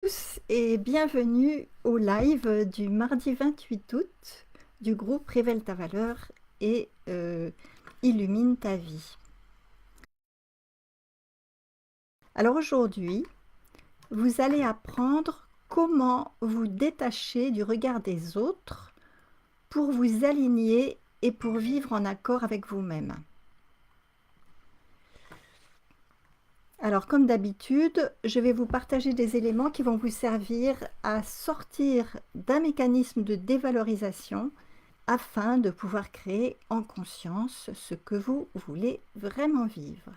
Tous et bienvenue au live du mardi 28 août du groupe Révèle ta valeur et illumine ta vie. Alors aujourd'hui, vous allez apprendre comment vous détacher du regard des autres pour vous aligner et pour vivre en accord avec vous-même. Alors comme d'habitude, je vais vous partager des éléments qui vont vous servir à sortir d'un mécanisme de dévalorisation afin de pouvoir créer en conscience ce que vous voulez vraiment vivre.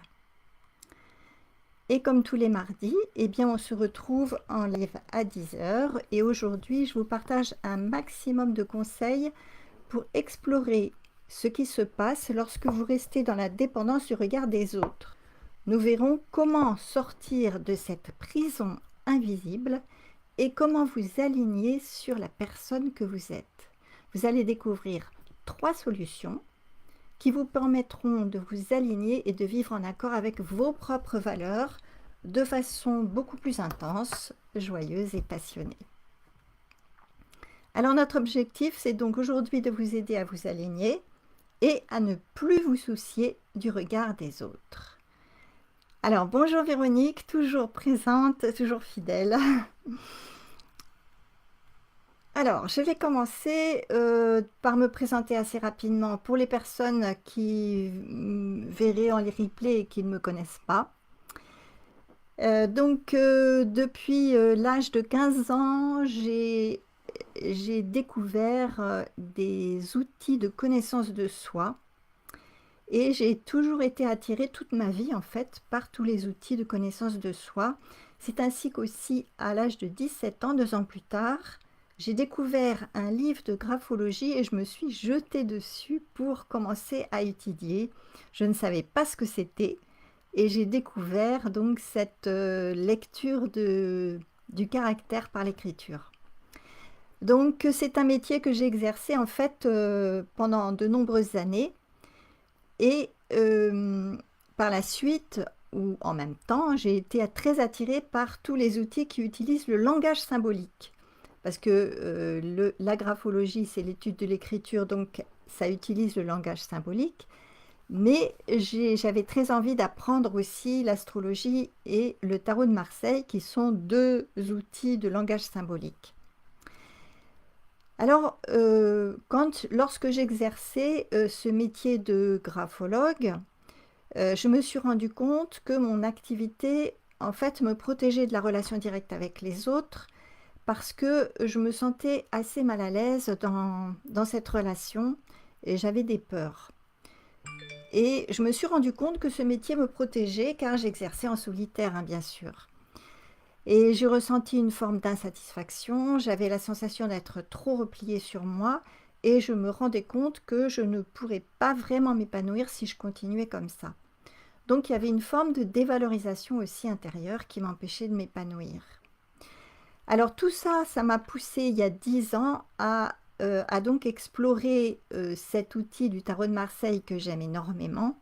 Et comme tous les mardis, eh bien on se retrouve en live à 10 h et aujourd'hui je vous partage un maximum de conseils pour explorer ce qui se passe lorsque vous restez dans la dépendance du regard des autres. Nous verrons comment sortir de cette prison invisible et comment vous aligner sur la personne que vous êtes. Vous allez découvrir 3 solutions qui vous permettront de vous aligner et de vivre en accord avec vos propres valeurs de façon beaucoup plus intense, joyeuse et passionnée. Alors notre objectif, c'est donc aujourd'hui de vous aider à vous aligner et à ne plus vous soucier du regard des autres. Alors bonjour Véronique, toujours présente, toujours fidèle. Alors, je vais commencer par me présenter assez rapidement pour les personnes qui verraient en les replays et qui ne me connaissent pas. Depuis l'âge de 15 ans, j'ai découvert des outils de connaissance de soi et j'ai toujours été attirée toute ma vie en fait par tous les outils de connaissance de soi. C'est ainsi qu'aussi à l'âge de 17 ans, 2 ans plus tard, j'ai découvert un livre de graphologie et je me suis jetée dessus pour commencer à étudier. Je ne savais pas ce que c'était et j'ai découvert donc cette lecture du caractère par l'écriture. Donc c'est un métier que j'ai exercé en fait pendant de nombreuses années et par la suite ou en même temps, j'ai été très attirée par tous les outils qui utilisent le langage symbolique. Parce que la graphologie, c'est l'étude de l'écriture, donc ça utilise le langage symbolique. Mais j'avais très envie d'apprendre aussi l'astrologie et le tarot de Marseille, qui sont 2 outils de langage symbolique. Alors, lorsque j'exerçais ce métier de graphologue, je me suis rendu compte que mon activité, en fait, me protégeait de la relation directe avec les autres, parce que je me sentais assez mal à l'aise dans cette relation et j'avais des peurs. Et je me suis rendu compte que ce métier me protégeait car j'exerçais en solitaire, hein, bien sûr. Et j'ai ressenti une forme d'insatisfaction, j'avais la sensation d'être trop repliée sur moi et je me rendais compte que je ne pourrais pas vraiment m'épanouir si je continuais comme ça. Donc il y avait une forme de dévalorisation aussi intérieure qui m'empêchait de m'épanouir. Alors tout ça, ça m'a poussé il y a 10 ans à donc explorer cet outil du tarot de Marseille que j'aime énormément,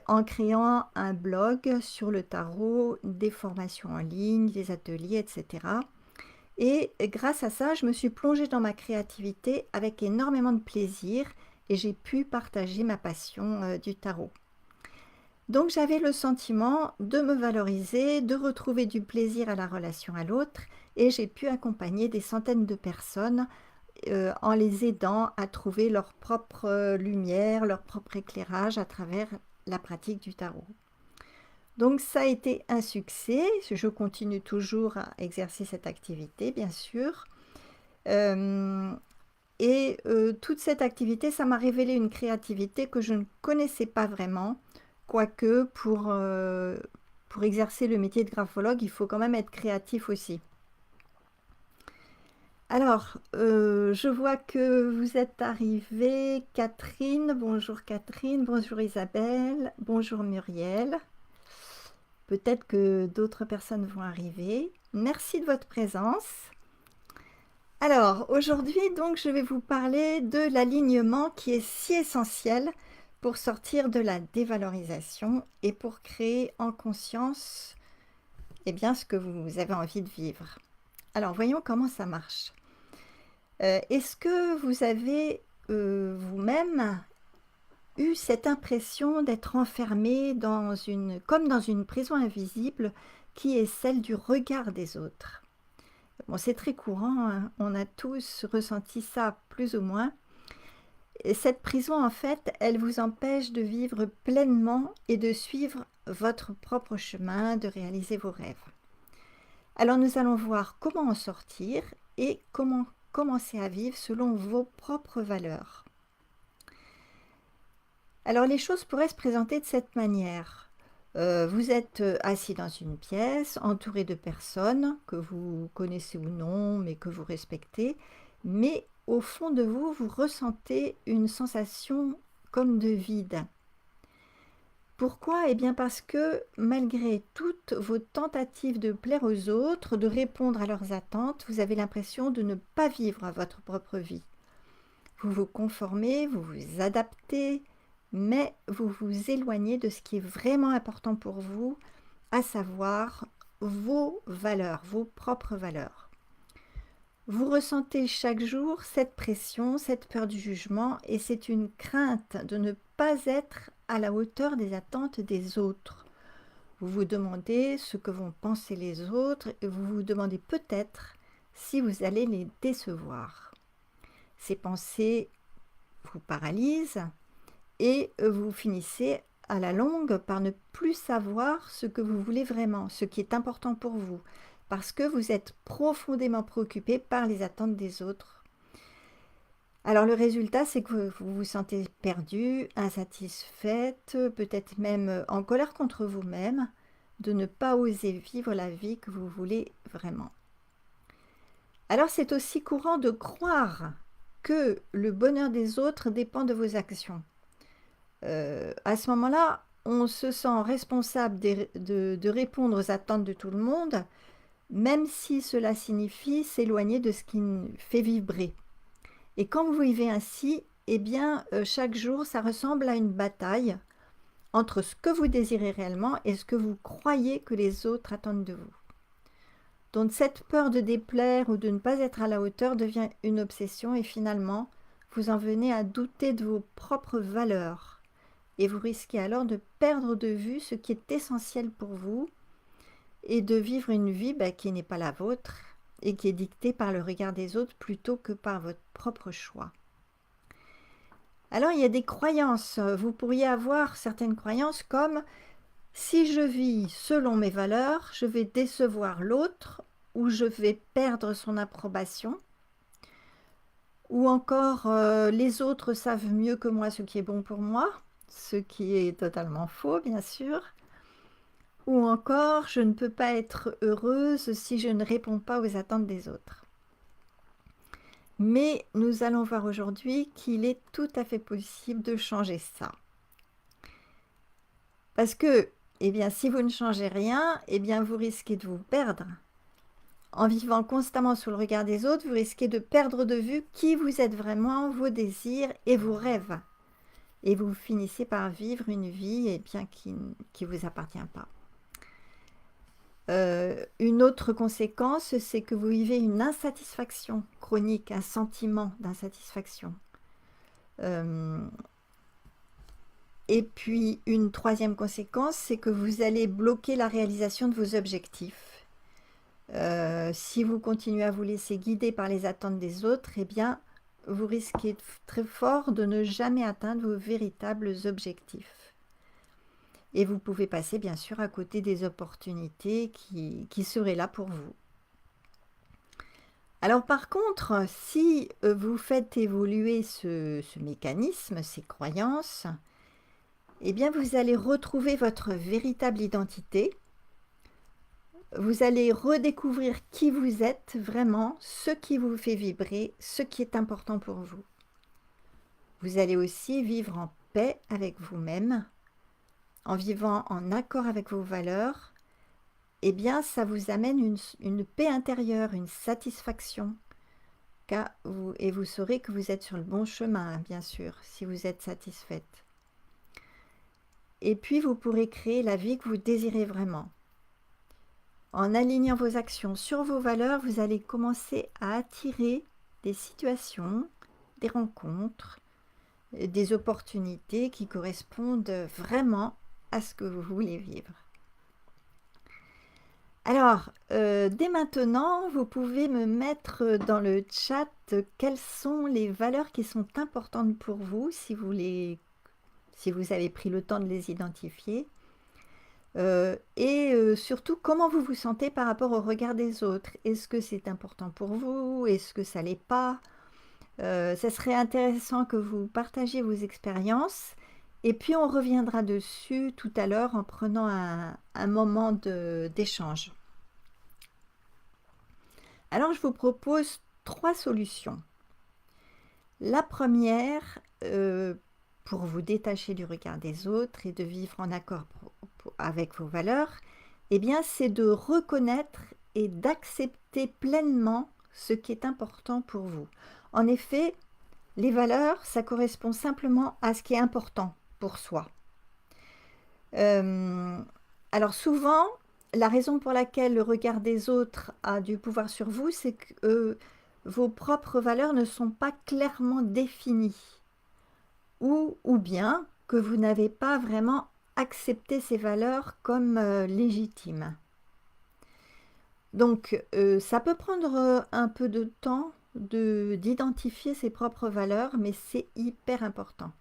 en créant un blog sur le tarot, des formations en ligne, des ateliers, etc. Et grâce à ça, je me suis plongée dans ma créativité avec énormément de plaisir et j'ai pu partager ma passion du tarot. Donc j'avais le sentiment de me valoriser, de retrouver du plaisir à la relation à l'autre et j'ai pu accompagner des centaines de personnes en les aidant à trouver leur propre lumière, leur propre éclairage à travers la pratique du tarot. Donc ça a été un succès, je continue toujours à exercer cette activité bien sûr. Toute cette activité, ça m'a révélé une créativité que je ne connaissais pas vraiment, quoique pour exercer le métier de graphologue, il faut quand même être créatif aussi. Alors, je vois que vous êtes arrivée, Catherine, bonjour Isabelle, bonjour Muriel. Peut-être que d'autres personnes vont arriver. Merci de votre présence. Alors, aujourd'hui, donc, je vais vous parler de l'alignement qui est si essentiel pour sortir de la dévalorisation et pour créer en conscience eh bien, ce que vous avez envie de vivre. Alors, voyons comment ça marche. Est-ce que vous avez, vous-même, eu cette impression d'être enfermé comme dans une prison invisible qui est celle du regard des autres? Bon, c'est très courant, hein, on a tous ressenti ça plus ou moins. Et cette prison, en fait, elle vous empêche de vivre pleinement et de suivre votre propre chemin, de réaliser vos rêves. Alors nous allons voir comment en sortir et comment commencer à vivre selon vos propres valeurs. Alors les choses pourraient se présenter de cette manière. Vous êtes assis dans une pièce, entouré de personnes que vous connaissez ou non, mais que vous respectez, mais au fond de vous, vous ressentez une sensation comme de vide. Pourquoi? Eh bien parce que malgré toutes vos tentatives de plaire aux autres, de répondre à leurs attentes, vous avez l'impression de ne pas vivre à votre propre vie. Vous vous conformez, vous vous adaptez, mais vous vous éloignez de ce qui est vraiment important pour vous, à savoir vos valeurs, vos propres valeurs. Vous ressentez chaque jour cette pression, cette peur du jugement, et c'est une crainte de ne pas être à la hauteur des attentes des autres. Vous vous demandez ce que vont penser les autres, et vous vous demandez peut-être si vous allez les décevoir. Ces pensées vous paralysent et vous finissez à la longue par ne plus savoir ce que vous voulez vraiment, ce qui est important pour vous, parce que vous êtes profondément préoccupé par les attentes des autres. Alors le résultat, c'est que vous vous sentez perdu, insatisfaite, peut-être même en colère contre vous-même, de ne pas oser vivre la vie que vous voulez vraiment. Alors c'est aussi courant de croire que le bonheur des autres dépend de vos actions. À ce moment-là, on se sent responsable de répondre aux attentes de tout le monde, même si cela signifie s'éloigner de ce qui nous fait vibrer. Et quand vous vivez ainsi, eh bien, chaque jour, ça ressemble à une bataille entre ce que vous désirez réellement et ce que vous croyez que les autres attendent de vous. Donc cette peur de déplaire ou de ne pas être à la hauteur devient une obsession et finalement, vous en venez à douter de vos propres valeurs. Et vous risquez alors de perdre de vue ce qui est essentiel pour vous et de vivre une vie qui n'est pas la vôtre et qui est dictée par le regard des autres plutôt que par votre propre choix. Alors il y a des croyances. Vous pourriez avoir certaines croyances comme « si je vis selon mes valeurs, je vais décevoir l'autre ou je vais perdre son approbation ». Ou encore « les autres savent mieux que moi ce qui est bon pour moi », ce qui est totalement faux bien sûr. Ou encore « je ne peux pas être heureuse si je ne réponds pas aux attentes des autres ». Mais nous allons voir aujourd'hui qu'il est tout à fait possible de changer ça. Parce que, eh bien, si vous ne changez rien, eh bien, vous risquez de vous perdre. En vivant constamment sous le regard des autres, vous risquez de perdre de vue qui vous êtes vraiment, vos désirs et vos rêves. Et vous finissez par vivre une vie qui ne vous appartient pas. Une autre conséquence, c'est que vous vivez une insatisfaction chronique, un sentiment d'insatisfaction. Et puis une troisième conséquence, c'est que vous allez bloquer la réalisation de vos objectifs. Si vous continuez à vous laisser guider par les attentes des autres, eh bien, vous risquez très fort de ne jamais atteindre vos véritables objectifs. Et vous pouvez passer bien sûr à côté des opportunités qui seraient là pour vous. Alors par contre, si vous faites évoluer ce mécanisme, ces croyances, eh bien vous allez retrouver votre véritable identité. Vous allez redécouvrir qui vous êtes vraiment, ce qui vous fait vibrer, ce qui est important pour vous. Vous allez aussi vivre en paix avec vous-même, en vivant en accord avec vos valeurs. Eh bien, ça vous amène une paix intérieure, une satisfaction. Et vous saurez que vous êtes sur le bon chemin, bien sûr, si vous êtes satisfaite. Et puis, vous pourrez créer la vie que vous désirez vraiment. En alignant vos actions sur vos valeurs, vous allez commencer à attirer des situations, des rencontres, des opportunités qui correspondent vraiment à ce que vous voulez vivre. Alors, dès maintenant, vous pouvez me mettre dans le chat quelles sont les valeurs qui sont importantes pour vous, si vous avez pris le temps de les identifier. Surtout, comment vous vous sentez par rapport au regard des autres. Est-ce que c'est important pour vous? Est-ce que ça l'est pas? Ça serait intéressant que vous partagiez vos expériences. Et puis, on reviendra dessus tout à l'heure en prenant un moment d'échange. Alors, je vous propose 3 solutions. La première, pour vous détacher du regard des autres et de vivre en accord avec vos valeurs, eh bien, c'est de reconnaître et d'accepter pleinement ce qui est important pour vous. En effet, les valeurs, ça correspond simplement à ce qui est important pour soi. Alors souvent, la raison pour laquelle le regard des autres a du pouvoir sur vous, c'est que vos propres valeurs ne sont pas clairement définies. Ou bien que vous n'avez pas vraiment accepté ces valeurs comme légitimes. Donc, ça peut prendre un peu de temps d'identifier ses propres valeurs, mais c'est hyper important.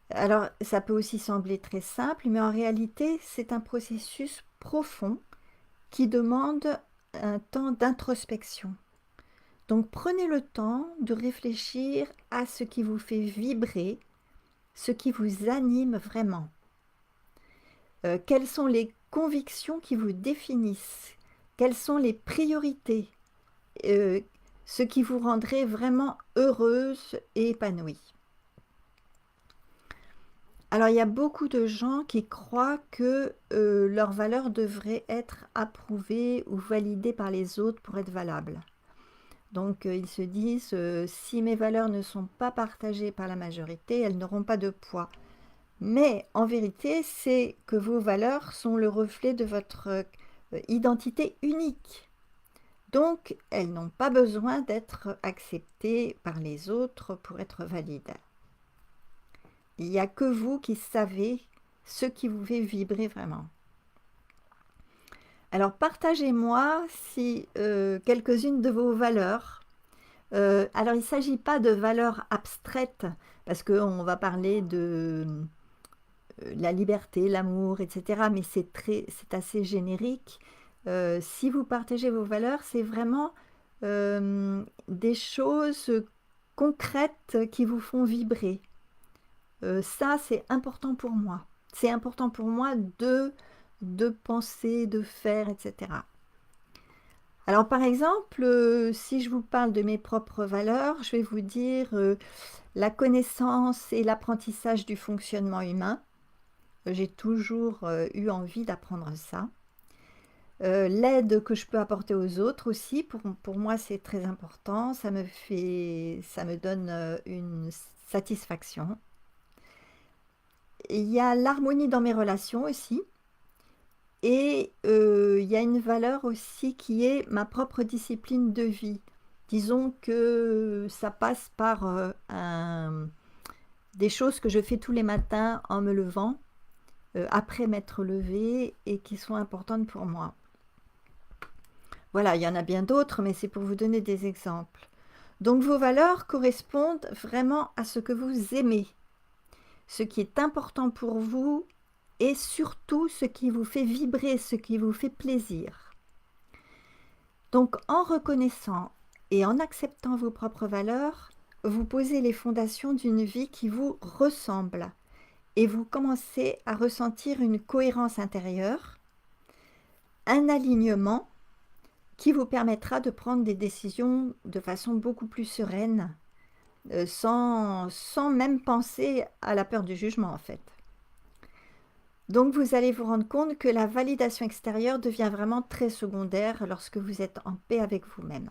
Alors, ça peut aussi sembler très simple, mais en réalité, c'est un processus profond qui demande un temps d'introspection. Donc, prenez le temps de réfléchir à ce qui vous fait vibrer, ce qui vous anime vraiment. Quelles sont les convictions qui vous définissent? Quelles sont les priorités? Ce qui vous rendrait vraiment heureuse et épanouie. Alors, il y a beaucoup de gens qui croient que leurs valeurs devraient être approuvées ou validées par les autres pour être valables. Donc, ils se disent, si mes valeurs ne sont pas partagées par la majorité, elles n'auront pas de poids. Mais en vérité, c'est que vos valeurs sont le reflet de votre identité unique. Donc, elles n'ont pas besoin d'être acceptées par les autres pour être valides. Il n'y a que vous qui savez ce qui vous fait vibrer vraiment. Alors, partagez-moi si quelques-unes de vos valeurs. Alors, il ne s'agit pas de valeurs abstraites, parce qu'on va parler de la liberté, l'amour, etc. Mais c'est assez générique. Si vous partagez vos valeurs, c'est vraiment des choses concrètes qui vous font vibrer. Ça, c'est important pour moi. C'est important pour moi de penser, de faire, etc. Alors, par exemple, si je vous parle de mes propres valeurs, je vais vous dire la connaissance et l'apprentissage du fonctionnement humain. J'ai toujours eu envie d'apprendre ça. L'aide que je peux apporter aux autres aussi, pour moi, c'est très important. Ça me donne une satisfaction. Il y a l'harmonie dans mes relations aussi. Et il y a une valeur aussi qui est ma propre discipline de vie. Disons que ça passe par des choses que je fais tous les matins en me levant, après m'être levée et qui sont importantes pour moi. Voilà, il y en a bien d'autres, mais c'est pour vous donner des exemples. Donc vos valeurs correspondent vraiment à ce que vous aimez, ce qui est important pour vous et surtout ce qui vous fait vibrer, ce qui vous fait plaisir. Donc en reconnaissant et en acceptant vos propres valeurs, vous posez les fondations d'une vie qui vous ressemble et vous commencez à ressentir une cohérence intérieure, un alignement qui vous permettra de prendre des décisions de façon beaucoup plus sereine, sans même penser à la peur du jugement en fait. Donc vous allez vous rendre compte que la validation extérieure devient vraiment très secondaire lorsque vous êtes en paix avec vous-même.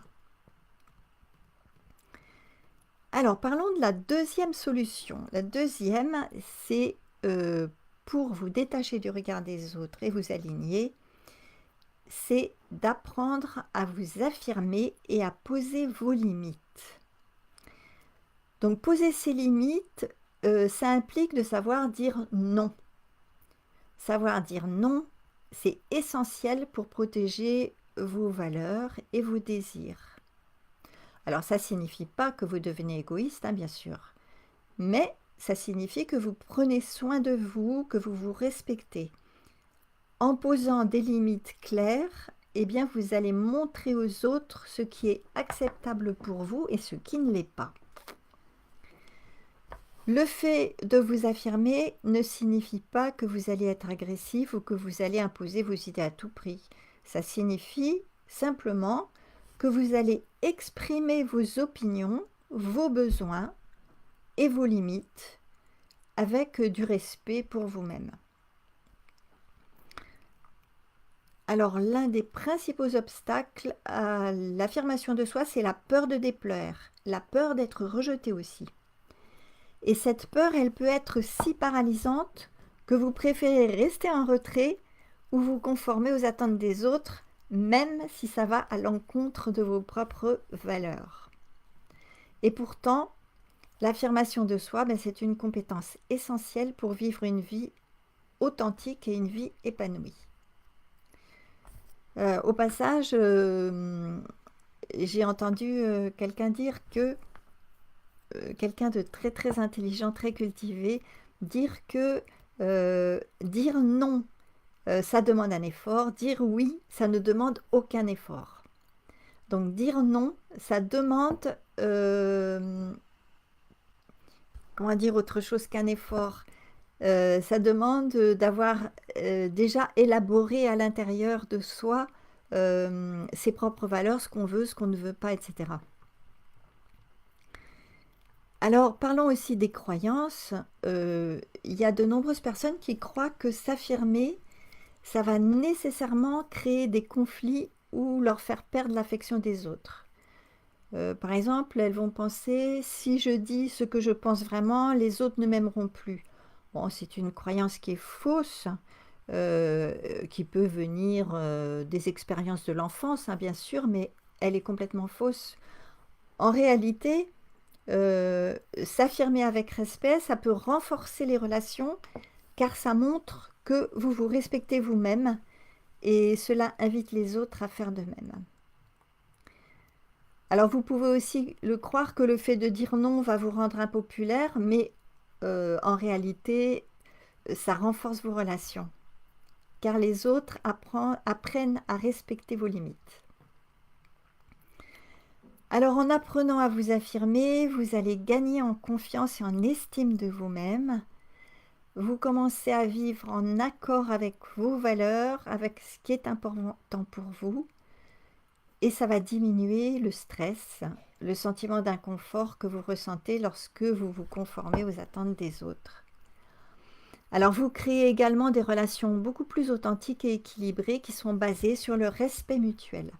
Alors parlons de la deuxième solution. La deuxième, c'est pour vous détacher du regard des autres et vous aligner, c'est d'apprendre à vous affirmer et à poser vos limites. Donc poser ses limites, ça implique de savoir dire non. Savoir dire non, c'est essentiel pour protéger vos valeurs et vos désirs. Alors ça ne signifie pas que vous devenez égoïste, hein, bien sûr, mais ça signifie que vous prenez soin de vous, que vous vous respectez. En posant des limites claires, eh bien vous allez montrer aux autres ce qui est acceptable pour vous et ce qui ne l'est pas. Le fait de vous affirmer ne signifie pas que vous allez être agressif ou que vous allez imposer vos idées à tout prix. Ça signifie simplement que vous allez exprimer vos opinions, vos besoins et vos limites avec du respect pour vous-même. Alors, l'un des principaux obstacles à l'affirmation de soi, c'est la peur de déplaire, la peur d'être rejeté aussi. Et cette peur, elle peut être si paralysante que vous préférez rester en retrait ou vous conformer aux attentes des autres, même si ça va à l'encontre de vos propres valeurs. Et pourtant, l'affirmation de soi, c'est une compétence essentielle pour vivre une vie authentique et une vie épanouie. Au passage, j'ai entendu quelqu'un dire que quelqu'un de très très intelligent, très cultivé, dire que dire non, ça demande un effort, dire oui, ça ne demande aucun effort. Donc dire non, ça demande, comment dire autre chose qu'un effort, ça demande d'avoir déjà élaboré à l'intérieur de soi ses propres valeurs, ce qu'on veut, ce qu'on ne veut pas, etc. Alors, parlons aussi des croyances. Il y a de nombreuses personnes qui croient que s'affirmer, ça va nécessairement créer des conflits ou leur faire perdre l'affection des autres. Par exemple, elles vont penser, si je dis ce que je pense vraiment, les autres ne m'aimeront plus. Bon, c'est une croyance qui est fausse, qui peut venir des expériences de l'enfance, hein, bien sûr, mais elle est complètement fausse. En réalité, s'affirmer avec respect, ça peut renforcer les relations, car ça montre que vous vous respectez vous-même et cela invite les autres à faire de même. Alors vous pouvez aussi le croire que le fait de dire non va vous rendre impopulaire, mais en réalité, ça renforce vos relations, car les autres apprennent à respecter vos limites. Alors en apprenant à vous affirmer, vous allez gagner en confiance et en estime de vous-même. Vous commencez à vivre en accord avec vos valeurs, avec ce qui est important pour vous. Et ça va diminuer le stress, le sentiment d'inconfort que vous ressentez lorsque vous vous conformez aux attentes des autres. Alors vous créez également des relations beaucoup plus authentiques et équilibrées qui sont basées sur le respect mutuel.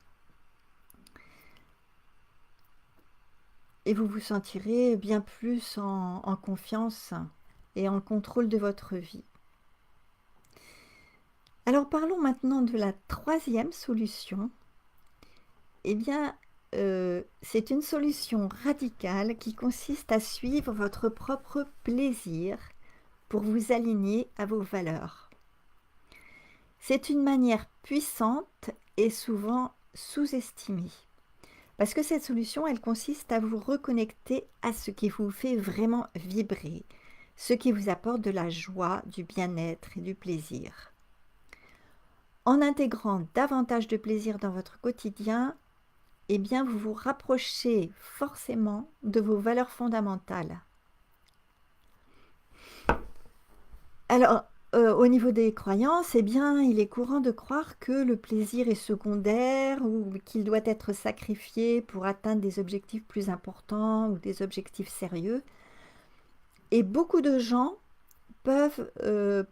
Et vous vous sentirez bien plus en confiance et en contrôle de votre vie. Alors parlons maintenant de la troisième solution. Eh bien, c'est une solution radicale qui consiste à suivre votre propre plaisir pour vous aligner à vos valeurs. C'est une manière puissante et souvent sous-estimée. Parce que cette solution, elle consiste à vous reconnecter à ce qui vous fait vraiment vibrer, ce qui vous apporte de la joie, du bien-être et du plaisir. En intégrant davantage de plaisir dans votre quotidien, eh bien vous vous rapprochez forcément de vos valeurs fondamentales. Alors, au niveau des croyances, eh bien, il est courant de croire que le plaisir est secondaire ou qu'il doit être sacrifié pour atteindre des objectifs plus importants ou des objectifs sérieux. Et beaucoup de gens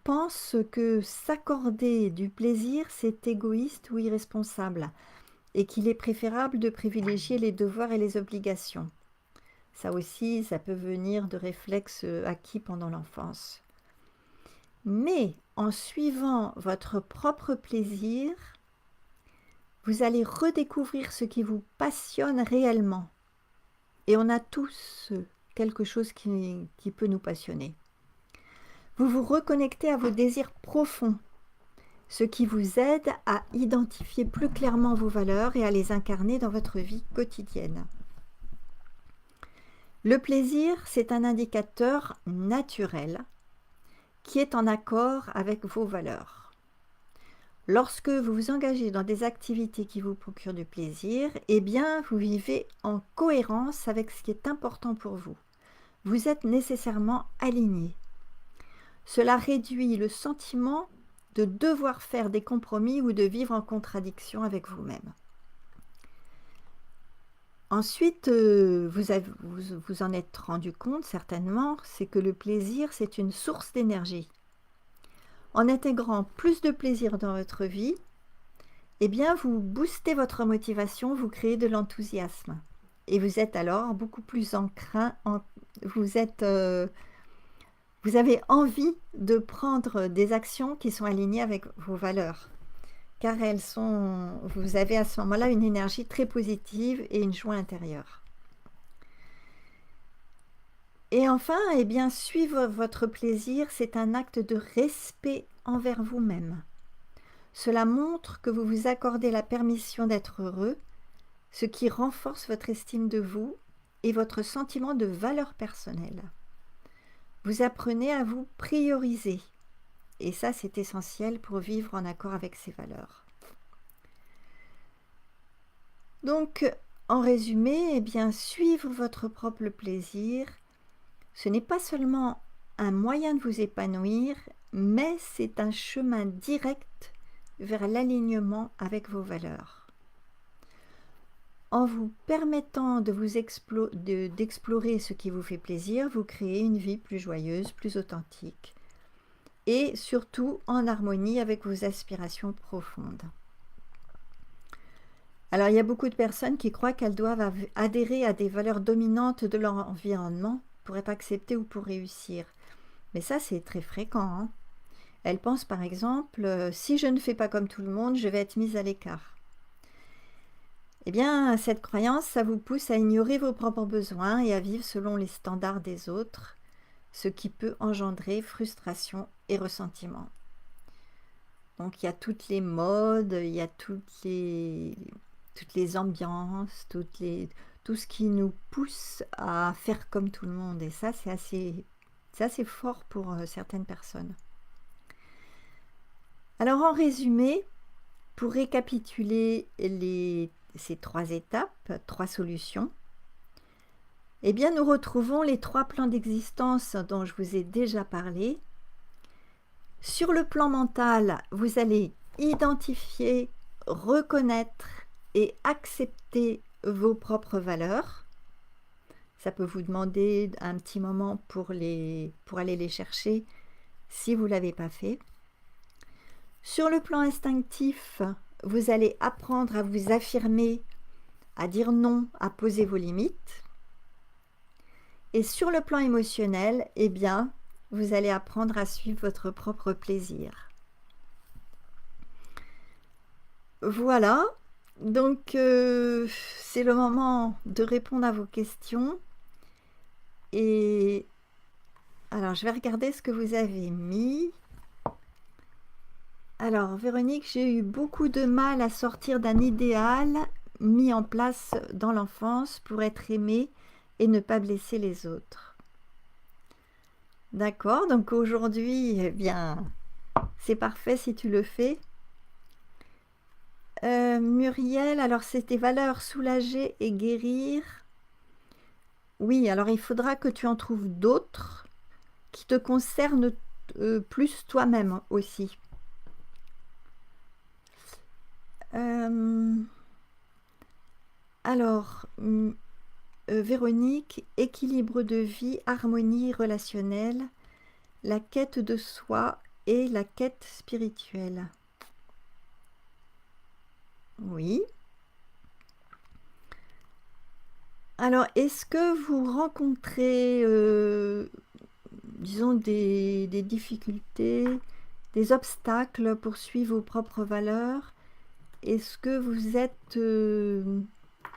pensent que s'accorder du plaisir, c'est égoïste ou irresponsable et qu'il est préférable de privilégier les devoirs et les obligations. Ça aussi, ça peut venir de réflexes acquis pendant l'enfance. Mais en suivant votre propre plaisir, Vous allez redécouvrir ce qui vous passionne réellement. Et on a tous quelque chose qui peut nous passionner. Vous vous reconnectez à vos désirs profonds, ce qui vous aide à identifier plus clairement vos valeurs et à les incarner dans votre vie quotidienne. Le plaisir, c'est un indicateur naturel qui est en accord avec vos valeurs. Lorsque vous vous engagez dans des activités qui vous procurent du plaisir, eh bien, vous vivez en cohérence avec ce qui est important pour vous. Vous êtes nécessairement aligné. Cela réduit le sentiment de devoir faire des compromis ou de vivre en contradiction avec vous-même. Ensuite, vous en êtes rendu compte certainement, c'est que le plaisir, c'est une source d'énergie. En intégrant plus de plaisir dans votre vie, eh bien, vous boostez votre motivation, vous créez de l'enthousiasme. Et vous êtes alors beaucoup plus vous avez envie de prendre des actions qui sont alignées avec vos valeurs. Car vous avez à ce moment-là une énergie très positive et une joie intérieure. Et enfin, eh bien, suivre votre plaisir, c'est un acte de respect envers vous-même. Cela montre que vous vous accordez la permission d'être heureux, ce qui renforce votre estime de vous et votre sentiment de valeur personnelle. Vous apprenez à vous prioriser. Et ça, c'est essentiel pour vivre en accord avec ses valeurs. Donc, en résumé, eh bien, suivre votre propre plaisir, ce n'est pas seulement un moyen de vous épanouir, mais c'est un chemin direct vers l'alignement avec vos valeurs. En vous permettant d'explorer ce qui vous fait plaisir, vous créez une vie plus joyeuse, plus authentique et surtout en harmonie avec vos aspirations profondes. Alors, il y a beaucoup de personnes qui croient qu'elles doivent adhérer à des valeurs dominantes de leur environnement pour être acceptées ou pour réussir. Mais ça, c'est très fréquent, hein. Elles pensent par exemple, si je ne fais pas comme tout le monde, je vais être mise à l'écart. Eh bien, cette croyance, ça vous pousse à ignorer vos propres besoins et à vivre selon les standards des autres, ce qui peut engendrer frustration et ressentiment. Donc, il y a toutes les modes, il y a toutes les ambiances, tout ce qui nous pousse à faire comme tout le monde. Et ça, c'est assez fort pour certaines personnes. Alors, en résumé, pour récapituler ces 3 étapes, 3 solutions, eh bien, nous retrouvons les 3 plans d'existence dont je vous ai déjà parlé. Sur le plan mental, vous allez identifier, reconnaître et accepter vos propres valeurs. Ça peut vous demander un petit moment pour aller les chercher si vous ne l'avez pas fait. Sur le plan instinctif, vous allez apprendre à vous affirmer, à dire non, à poser vos limites. Et sur le plan émotionnel, eh bien, vous allez apprendre à suivre votre propre plaisir. Voilà, donc c'est le moment de répondre à vos questions. Et alors, je vais regarder ce que vous avez mis. Alors, Véronique, j'ai eu beaucoup de mal à sortir d'un idéal mis en place dans l'enfance pour être aimée et ne pas blesser les autres. D'accord, donc aujourd'hui, eh bien, c'est parfait si tu le fais. Muriel, alors c'était valeurs soulager et guérir. Oui, alors il faudra que tu en trouves d'autres qui te concernent plus toi-même aussi. Alors, Véronique, équilibre de vie, harmonie relationnelle, la quête de soi et la quête spirituelle. Oui. Alors, est-ce que vous rencontrez, disons, des difficultés, des obstacles pour suivre vos propres valeurs est-ce que vous êtes...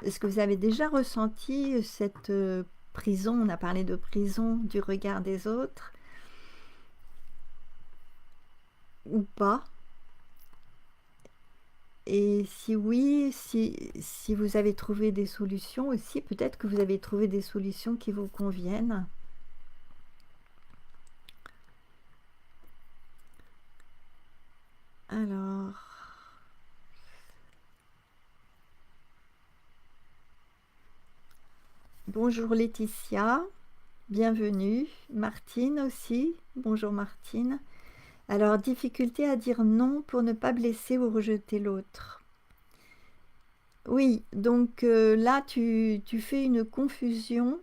est-ce que vous avez déjà ressenti cette prison, on a parlé de prison, du regard des autres, ou pas? Et si oui, si vous avez trouvé des solutions aussi, peut-être que vous avez trouvé des solutions qui vous conviennent. Alors, bonjour Laetitia, bienvenue. Martine aussi, bonjour Martine. Alors, difficulté à dire non pour ne pas blesser ou rejeter l'autre. Oui, donc là, tu fais une confusion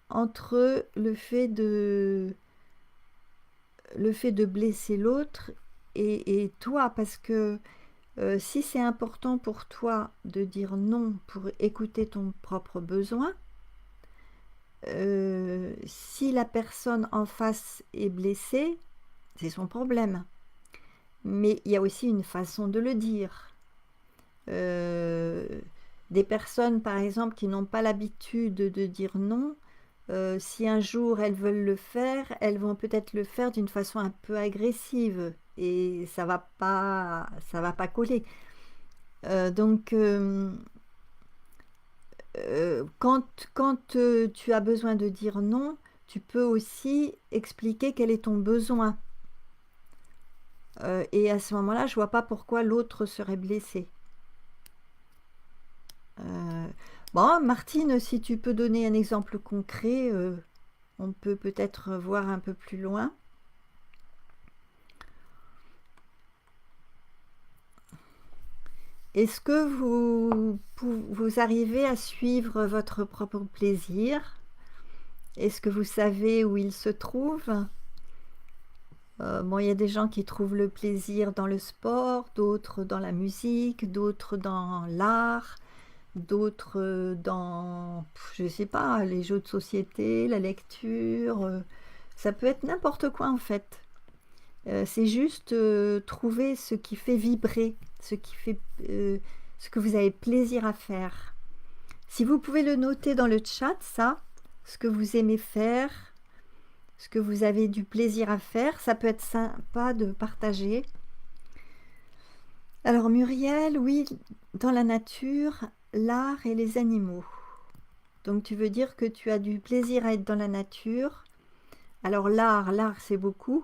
entre le fait de blesser l'autre et toi, parce que si c'est important pour toi de dire non pour écouter ton propre besoin, si la personne en face est blessée, c'est son problème. Mais il y a aussi une façon de le dire. Des personnes, par exemple, qui n'ont pas l'habitude de dire non, si un jour elles veulent le faire, elles vont peut-être le faire d'une façon un peu agressive et ça va pas coller. Donc, quand tu as besoin de dire non, tu peux aussi expliquer quel est ton besoin. Et à ce moment-là, je vois pas pourquoi l'autre serait blessé. Bon, Martine, si tu peux donner un exemple concret, on peut peut-être voir un peu plus loin. Est-ce que vous arrivez à suivre votre propre plaisir? Est-ce que vous savez où il se trouve? Bon, il y a des gens qui trouvent le plaisir dans le sport, d'autres dans la musique, d'autres dans l'art, d'autres dans, je sais pas, les jeux de société, la lecture. Ça peut être n'importe quoi en fait. C'est juste trouver ce qui fait vibrer, ce que vous avez plaisir à faire. Si vous pouvez le noter dans le chat, ça, ce que vous aimez faire, ce que vous avez du plaisir à faire, ça peut être sympa de partager. Alors Muriel, oui, dans la nature, l'art et les animaux. Donc tu veux dire que tu as du plaisir à être dans la nature. Alors l'art c'est beaucoup.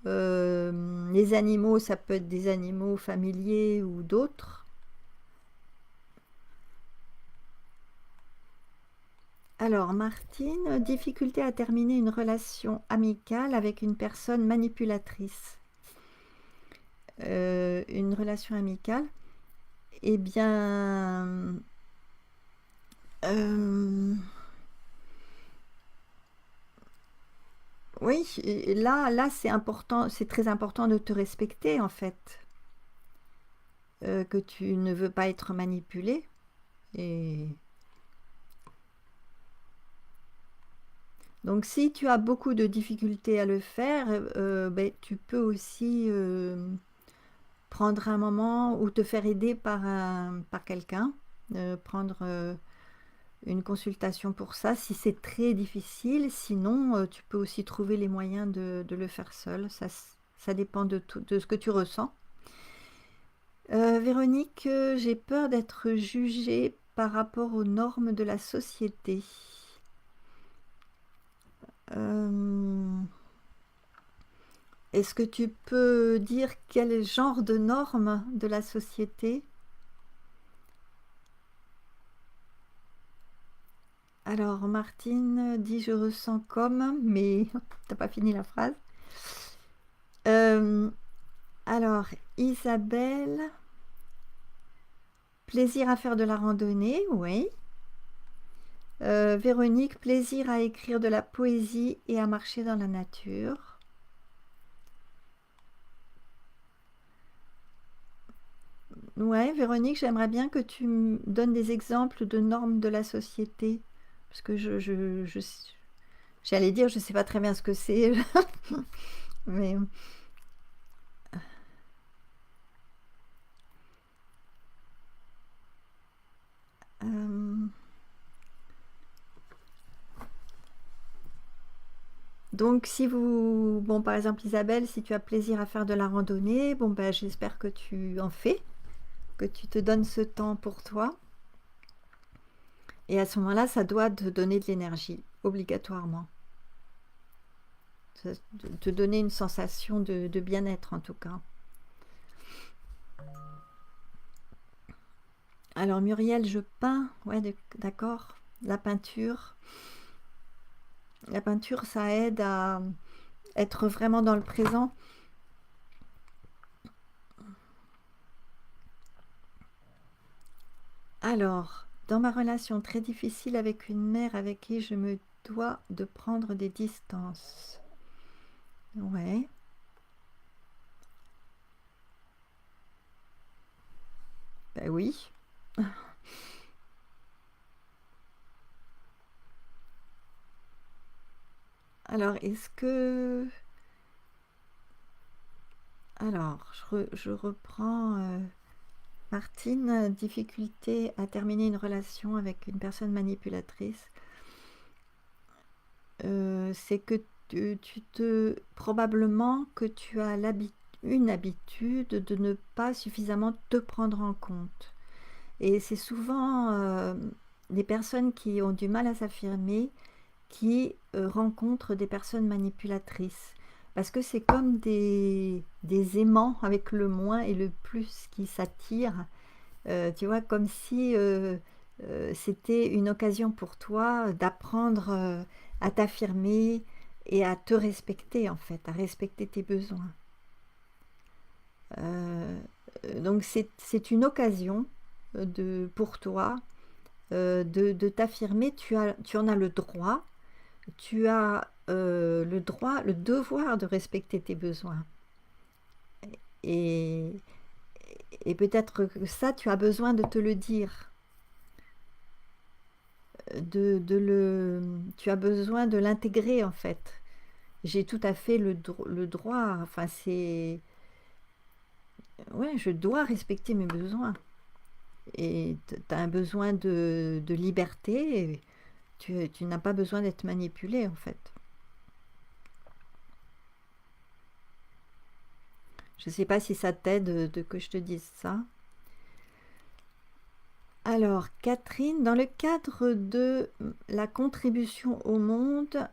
Les animaux, ça peut être des animaux familiers ou d'autres. Alors, Martine, difficulté à terminer une relation amicale avec une personne manipulatrice. Une relation amicale, eh bien, oui, là c'est important, c'est très important de te respecter en fait, que tu ne veux pas être manipulé. Et donc si tu as beaucoup de difficultés à le faire, ben, tu peux aussi prendre un moment ou te faire aider par quelqu'un, prendre une consultation pour ça si c'est très difficile. Sinon, tu peux aussi trouver les moyens de le faire seul. Ça dépend de ce que tu ressens. Véronique, j'ai peur d'être jugée par rapport aux normes de la société. Est-ce que tu peux dire quel genre de normes de la société? Alors, Martine dit je ressens comme, mais t'as pas fini la phrase. Alors, Isabelle, plaisir à faire de la randonnée, oui. Véronique, plaisir à écrire de la poésie et à marcher dans la nature. Ouais, Véronique, j'aimerais bien que tu me donnes des exemples de normes de la société. Parce que j'allais dire, je sais pas très bien ce que c'est. Mais Donc si vous, bon par exemple Isabelle, si tu as plaisir à faire de la randonnée, bon ben j'espère que tu en fais, que tu te donnes ce temps pour toi. Et à ce moment-là, ça doit te donner de l'énergie, obligatoirement. Te donner une sensation de bien-être en tout cas. Alors Muriel, je peins, ouais, d'accord. La peinture, ça aide à être vraiment dans le présent. Alors, dans ma relation très difficile avec une mère avec qui je me dois de prendre des distances. Ouais. Ben oui. Alors, est-ce que... Alors, je reprends... Martine, difficulté à terminer une relation avec une personne manipulatrice. C'est que probablement que tu as une habitude de ne pas suffisamment te prendre en compte. Et c'est souvent des personnes qui ont du mal à s'affirmer qui rencontrent des personnes manipulatrices. Parce que c'est comme des aimants avec le moins et le plus qui s'attirent. Tu vois, comme si c'était une occasion pour toi d'apprendre à t'affirmer et à te respecter, en fait, à respecter tes besoins. Euh, donc c'est une occasion pour toi de t'affirmer. Tu en as le droit, tu as le droit, le devoir de respecter tes besoins. Et, et peut-être que ça, tu as besoin de te le dire. Tu as besoin de l'intégrer en fait. J'ai tout à fait le droit, enfin c'est... Ouais, je dois respecter mes besoins. Et tu as un besoin de liberté, et tu n'as pas besoin d'être manipulé en fait. Je ne sais pas si ça t'aide que je te dise ça. Alors, Catherine, dans le cadre de la contribution au monde,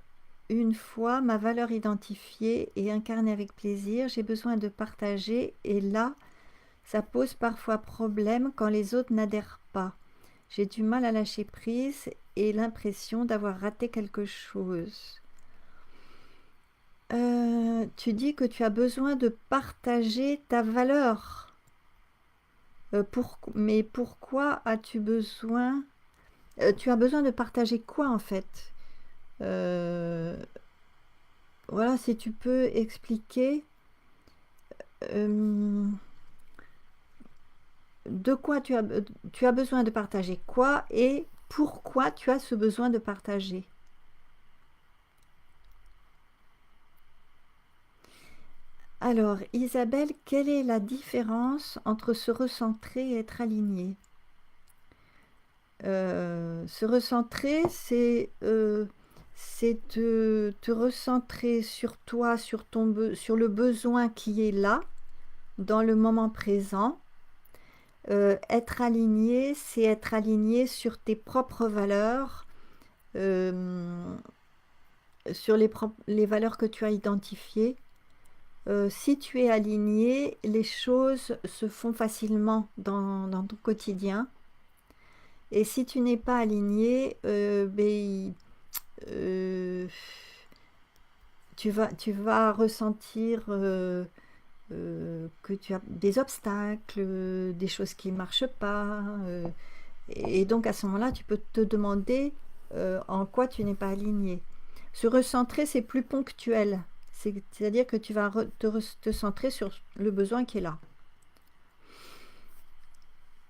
une fois ma valeur identifiée et incarnée avec plaisir, j'ai besoin de partager et là, ça pose parfois problème quand les autres n'adhèrent pas. J'ai du mal à lâcher prise et l'impression d'avoir raté quelque chose. Tu dis que tu as besoin de partager ta valeur. Mais pourquoi as-tu besoin tu as besoin de partager quoi en fait? Euh, Voilà, si tu peux expliquer euh, de quoi tu as besoin de partager quoi et pourquoi tu as ce besoin de partager. Alors, Isabelle, quelle est la différence entre se recentrer et être aligné? Se recentrer, c'est te recentrer sur toi, sur le besoin qui est là, dans le moment présent. Être aligné, c'est être aligné sur tes propres valeurs, euh, sur les valeurs que tu as identifiées. Si tu es aligné, les choses se font facilement dans ton quotidien. Et si tu n'es pas aligné, euh, tu vas ressentir que tu as des obstacles, des choses qui ne marchent pas. Et donc à ce moment-là, tu peux te demander en quoi tu n'es pas aligné. Se recentrer, c'est plus ponctuel. C'est-à-dire que tu vas te centrer sur le besoin qui est là.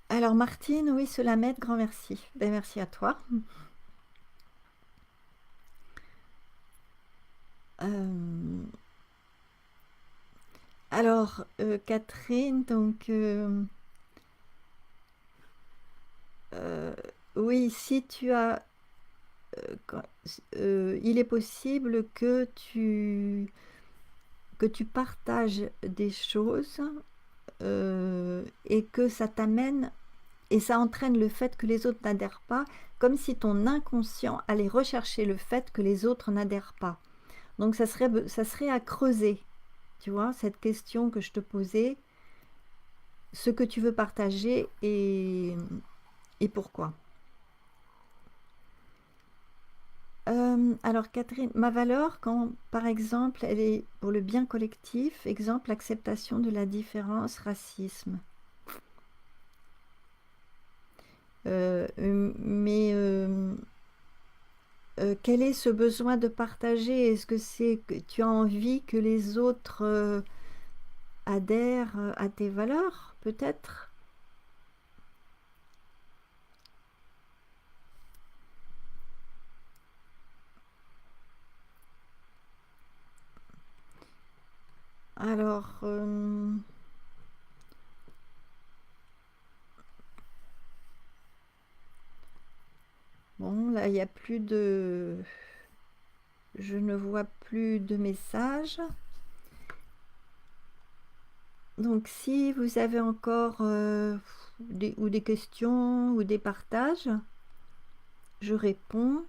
Alors Martine, oui, cela m'aide, grand merci. Ben, merci à toi. Euh, alors Catherine, donc euh, oui, si tu as quand- il est possible que tu partages des choses et que ça t'amène et ça entraîne le fait que les autres n'adhèrent pas, comme si ton inconscient allait rechercher le fait que les autres n'adhèrent pas. Donc ça serait à creuser, tu vois, cette question que je te posais, ce que tu veux partager et pourquoi. Alors Catherine, ma valeur, quand par exemple elle est pour le bien collectif, exemple l'acceptation de la différence, racisme. Mais quel est ce besoin de partager? Est-ce que c'est que tu as envie que les autres adhèrent à tes valeurs, peut-être? Alors, bon, là, il n'y a plus de... Je ne vois plus de messages. Donc, si vous avez encore des questions ou des partages, je réponds.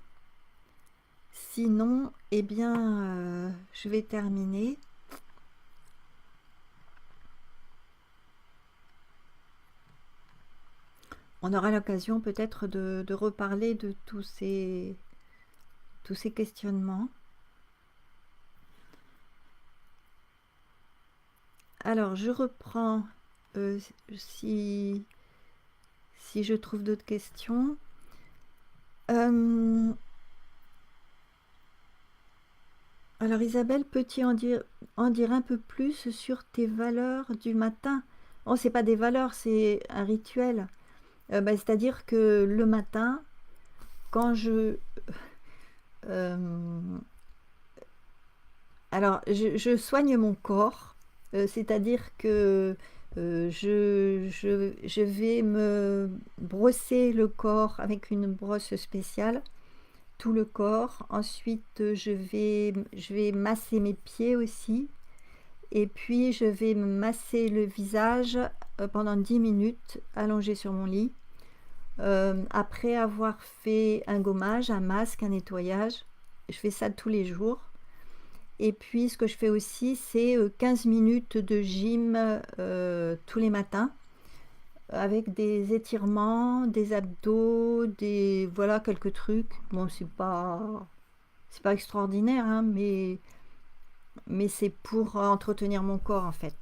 Sinon, eh bien, je vais terminer. On aura l'occasion peut-être de reparler de tous ces questionnements. Alors, je reprends euh, si, si je trouve d'autres questions. Euh, alors, Isabelle, peux-tu en dire un peu plus sur tes valeurs du matin? Oh, c'est pas des valeurs, c'est un rituel. Bah, c'est-à-dire que le matin, quand je... euh, alors, je soigne mon corps, c'est-à-dire que je vais me brosser le corps avec une brosse spéciale, tout le corps. Ensuite, je vais masser mes pieds aussi. Et puis, je vais me masser le visage pendant 10 minutes, allongé sur mon lit. Après avoir fait un gommage, un masque, un nettoyage, je fais ça tous les jours. Et puis, ce que je fais aussi, c'est 15 minutes de gym tous les matins avec des étirements, des abdos, voilà, quelques trucs. Bon, c'est pas extraordinaire, hein, mais c'est pour entretenir mon corps en fait.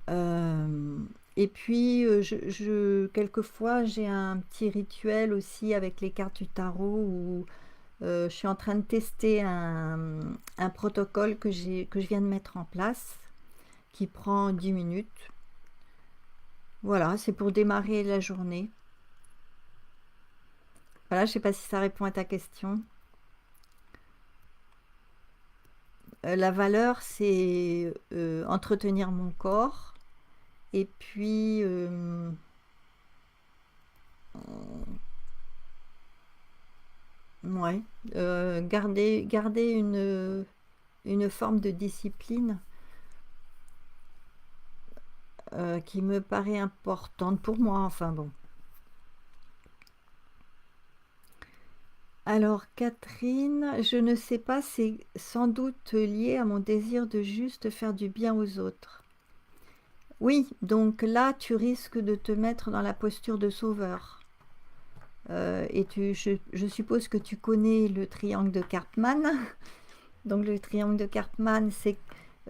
Euh, et puis, quelquefois, j'ai un petit rituel aussi avec les cartes du tarot où je suis en train de tester un protocole que je viens de mettre en place qui prend 10 minutes. Voilà, c'est pour démarrer la journée. Voilà, je ne sais pas si ça répond à ta question. La valeur, c'est entretenir mon corps et puis ouais, garder une forme de discipline qui me paraît importante pour moi. Enfin bon. Alors Catherine, je ne sais pas, c'est sans doute lié à mon désir de juste faire du bien aux autres. Oui, donc là, tu risques de te mettre dans la posture de sauveur. Je suppose que tu connais le triangle de Karpman. Donc le triangle de Karpman,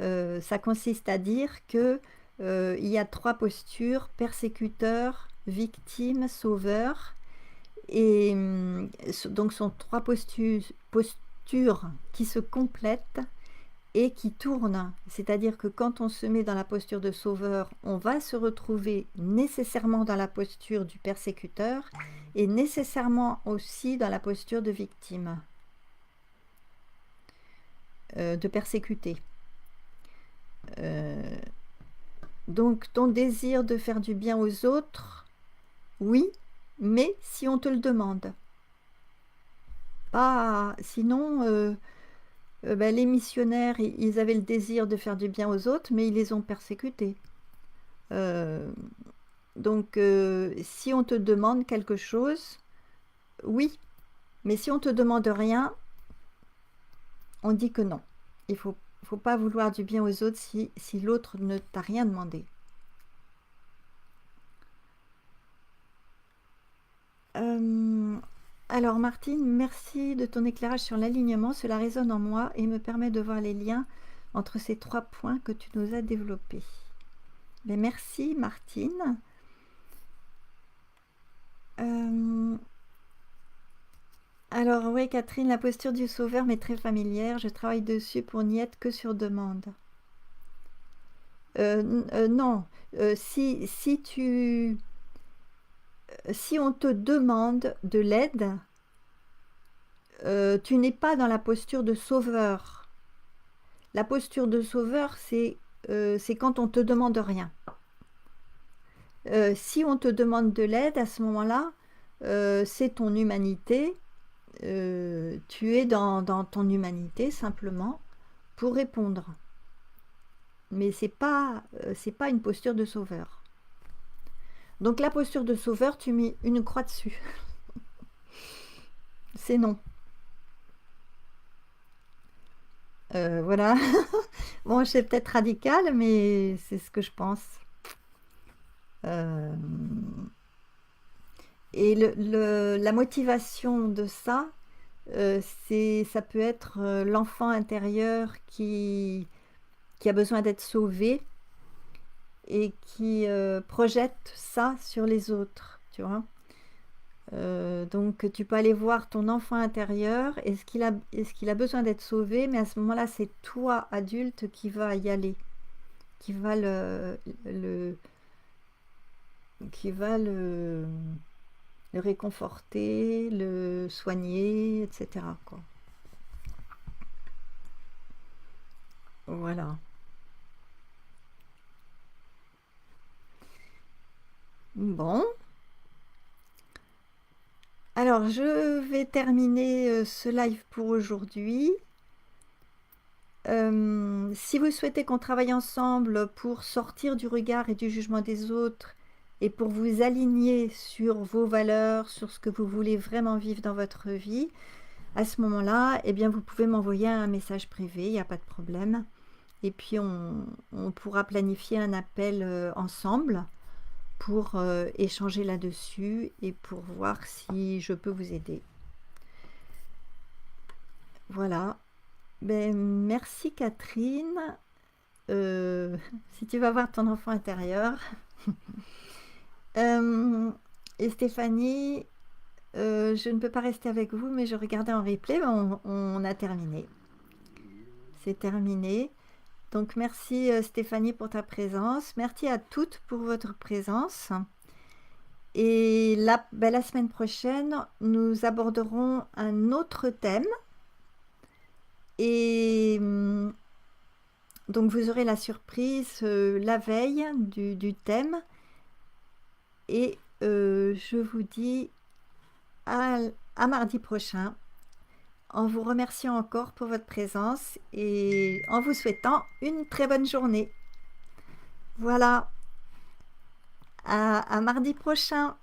ça consiste à dire que il y a trois postures, persécuteur, victime, sauveur. Et donc ce sont trois postures qui se complètent et qui tournent. C'est-à-dire que quand on se met dans la posture de sauveur, on va se retrouver nécessairement dans la posture du persécuteur et nécessairement aussi dans la posture de victime, de persécuté. Euh, donc ton désir de faire du bien aux autres, oui, mais si on te le demande. pas... Sinon, ben, les missionnaires, ils avaient le désir de faire du bien aux autres, mais ils les ont persécutés. Euh, donc, si on te demande quelque chose, oui, mais si on te demande rien, on dit que non. Il faut pas vouloir du bien aux autres si l'autre ne t'a rien demandé. Euh, alors Martine, merci de ton éclairage sur l'alignement. Cela résonne en moi et me permet de voir les liens entre ces 3 points que tu nous as développés. Mais merci Martine. Alors oui Catherine, la posture du sauveur m'est très familière. Je travaille dessus pour n'y être que sur demande. Non, si on te demande de l'aide, tu n'es pas dans la posture de sauveur. La posture de sauveur, c'est quand on te demande rien. Si on te demande de l'aide, à ce moment-là, c'est ton humanité. Tu es dans ton humanité simplement pour répondre. Mais c'est pas une posture de sauveur. Donc la posture de sauveur, tu mets une croix dessus. C'est non. Voilà. Bon, c'est peut-être radical, mais c'est ce que je pense. Euh, et la motivation de ça, ça peut être l'enfant intérieur qui a besoin d'être sauvé et qui projette ça sur les autres, tu vois. Donc tu peux aller voir ton enfant intérieur, est-ce qu'il a besoin d'être sauvé, mais à ce moment-là, c'est toi, adulte, qui va y aller, qui va le, qui va le réconforter, le soigner, etc., quoi. Voilà. Bon, alors je vais terminer ce live pour aujourd'hui. Si vous souhaitez qu'on travaille ensemble pour sortir du regard et du jugement des autres et pour vous aligner sur vos valeurs, sur ce que vous voulez vraiment vivre dans votre vie, à ce moment-là, eh bien, vous pouvez m'envoyer un message privé, il n'y a pas de problème. Et puis, on pourra planifier un appel ensemble pour échanger là-dessus et pour voir si je peux vous aider. Voilà. Ben, merci Catherine. Si tu vas voir ton enfant intérieur. Et Stéphanie, je ne peux pas rester avec vous, mais je regardais en replay, ben, on a terminé. C'est terminé. Donc merci Stéphanie pour ta présence. Merci à toutes pour votre présence. Et ben, la semaine prochaine, nous aborderons un autre thème. Et donc vous aurez la surprise la veille du thème. Et je vous dis à mardi prochain, en vous remerciant encore pour votre présence et en vous souhaitant une très bonne journée. Voilà, à mardi prochain.